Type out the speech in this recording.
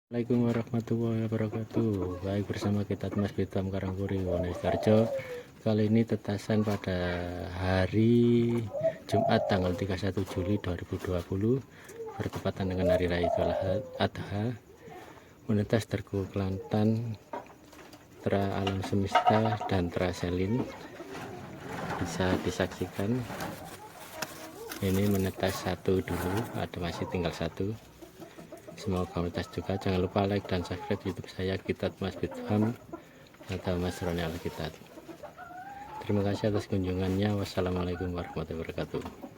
Assalamualaikum warahmatullahi wabarakatuh. Baik, bersama kita Mas Bitam Karangpuri Wonosobo. Kali ini tetasan pada hari Jumat tanggal 31 Juli 2020 bertepatan dengan hari raya Idul Adha. Menetas Tergu Kelantan, Tra Alam Semesta dan Tra Selin bisa disaksikan. Ini menetas satu dulu, ada masih tinggal satu. Semoga menetas juga. Jangan lupa like dan subscribe YouTube saya Kitat Mas Bitam atau Mas Roni Alkitab. Terima kasih atas kunjungannya. Wassalamualaikum warahmatullahi wabarakatuh.